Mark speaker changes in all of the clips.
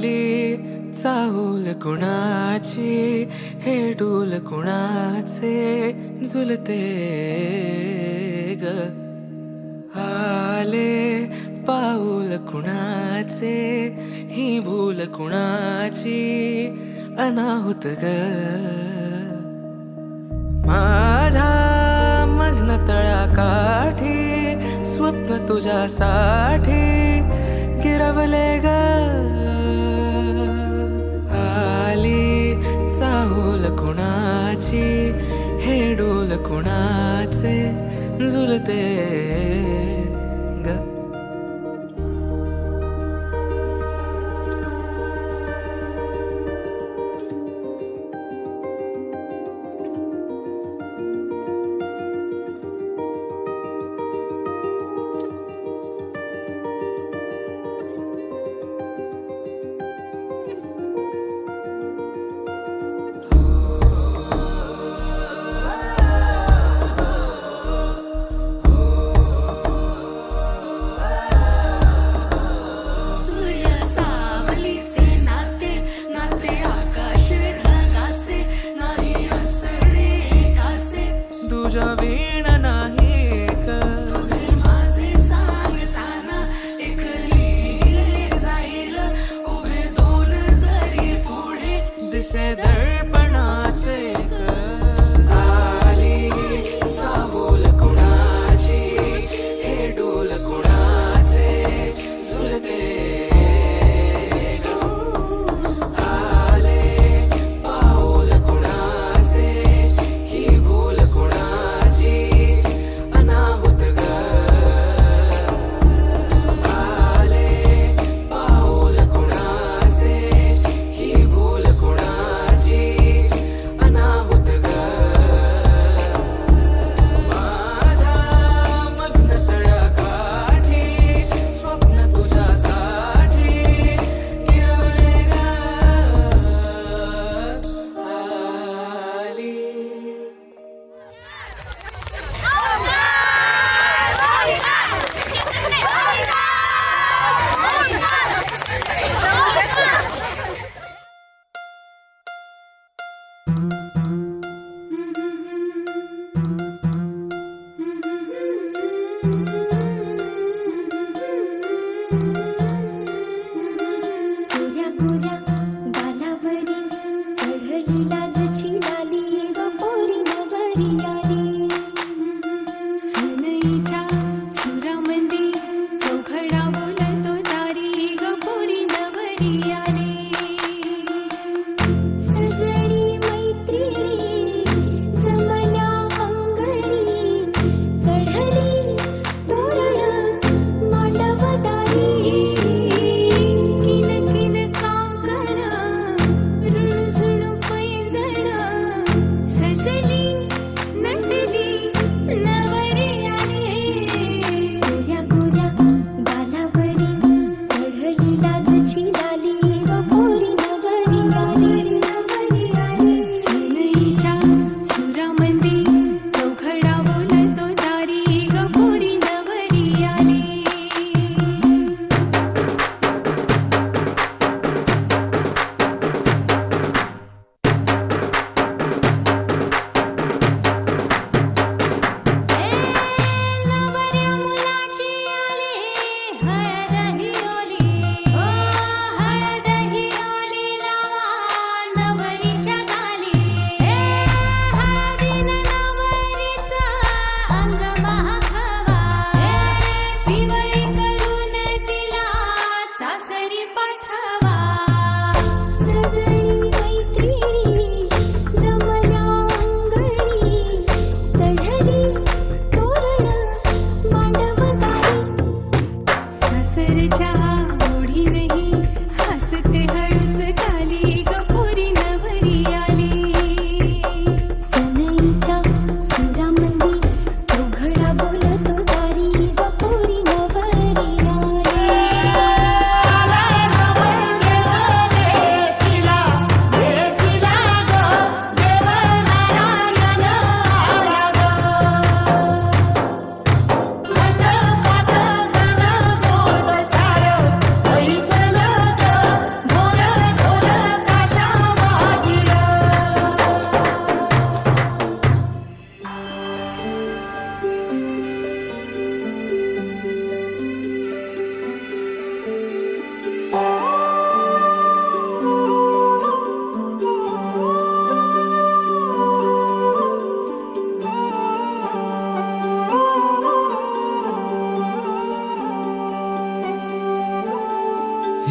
Speaker 1: आली चाहूल कुणाची, हे डूल कुणाचे झुलते ग. आले पाऊल कुणाचे, ही भूल कुणाची अनाहुत ग. माझ्या मग्न तळाकाठी स्वप्न तुझ्यासाठी गिरवले ग. आली चाहूल कुणाची, हे डोल कुणाचे झुलते ग. दिसे दर्पणात एक आली चाहूल कुणाची, हे डोल कुणाचे झुलते. आले पाऊल कुणाचे, ही भूल कुणाची अनाहुत ग. आले पाऊल कुणाचे, ही भूल कुणाची अनाहुत ग. माझ्या मग्न तळाकाठी स्वप्न तुझ्यासाठी गिरवले ग. आली
Speaker 2: गोऱ्या गोऱ्या गालावरी चढली लाजची लाली ग पोरी नवरी आली. सनईच्या सुरामंदी चौघडा बोलतो तारी ग पोरी नवरी आली. सजनी मैत्रिणी जमल्या अंगणी, चढली तोरण मांडवदारी. किन किन कांकण रुणझुण पैंजण, सजली नटली नवरी आली.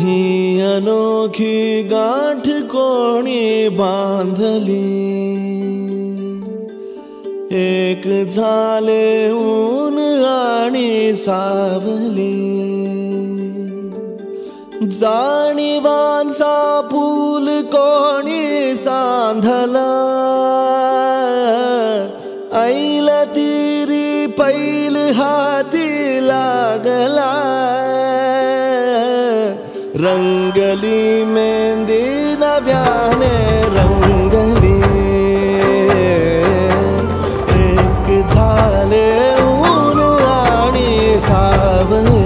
Speaker 3: ही अनोखी गाठ कोणी बांधली एक झाले ऊन आणि सावली जाणीवांचा पूल कोणी सांधला ऐल तिरी पैल हाती लागला रंगली मेहंदी नव्याने रंगली एक झाले ऊन आणि सावली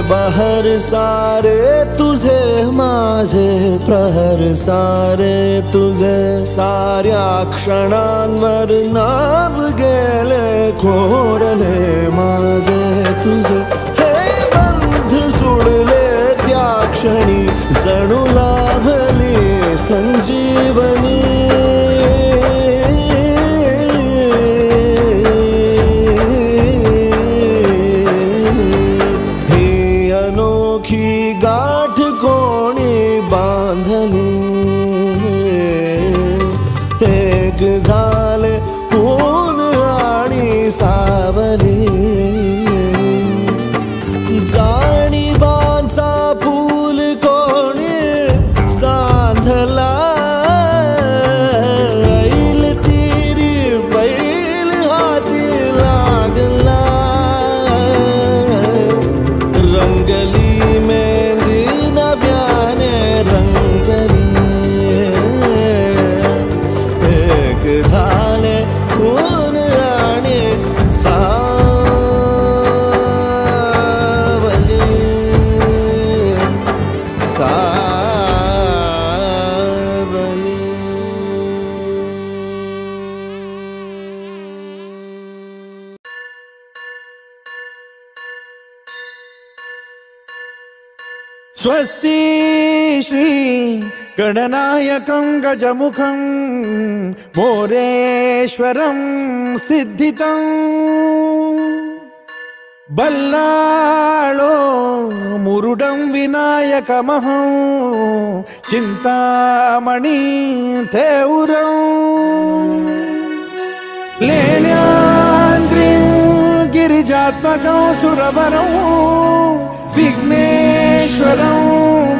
Speaker 3: बहर सारे तुझे माझे प्रहर सारे तुझे साऱ्या क्षणांवर नाव गेले कोरले माझे तुझे हे बंध जुळले त्या क्षणी जणू लाभली संजीवनी गाठ कोणी बांधली एक झाले ऊन आणि सावली जाणीवांचा पूल कोणी सांधला ऐल तिरी बैल हाती लागला रंगली
Speaker 4: स्वस्ति श्री गणनायकं गजमुखं मोरेश्वरं सिद्धितं बल्लाळो मुरुडं विनायकमहं चिंतामणि थेउरं लेण्याद्रिं गिरिजात्मकं सुरवरं विघ्नेश्वरं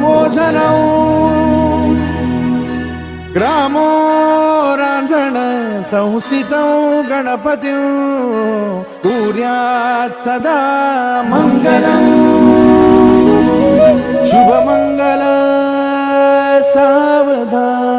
Speaker 4: मोझनं ग्रामो रांझण संस्थितं गणपतिं कुर्यात् सदा मंगलं शुभमंगल सावधान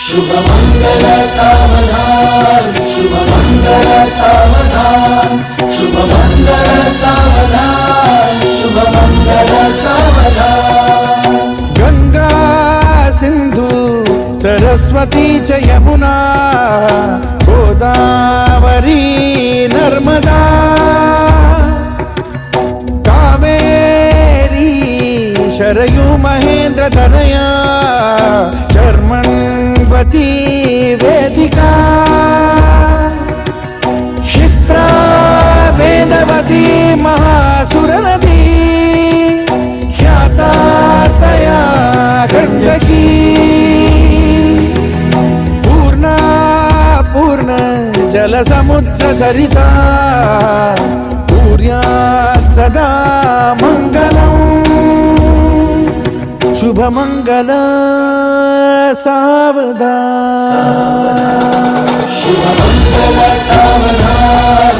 Speaker 1: शुभ मंगल सावधान शुभ मंगल सावधान शुभ मंगल सावधान शुभ मंगल सावधान
Speaker 4: गंगा सिंधु सरस्वती च यमुना गोदावरी नर्मदा कावेरी शरयू महेंद्र तनया चर्मण्वती वेदिका क्षिप्रा वेदवती महासुरनदी ख्याता तया गंडकी पूर्णा पूर्ण जल समुद्र सरिता कुर्यात् सदा मंगलम् शुभ मंगल सावधान
Speaker 1: शुभ मंगल सावधान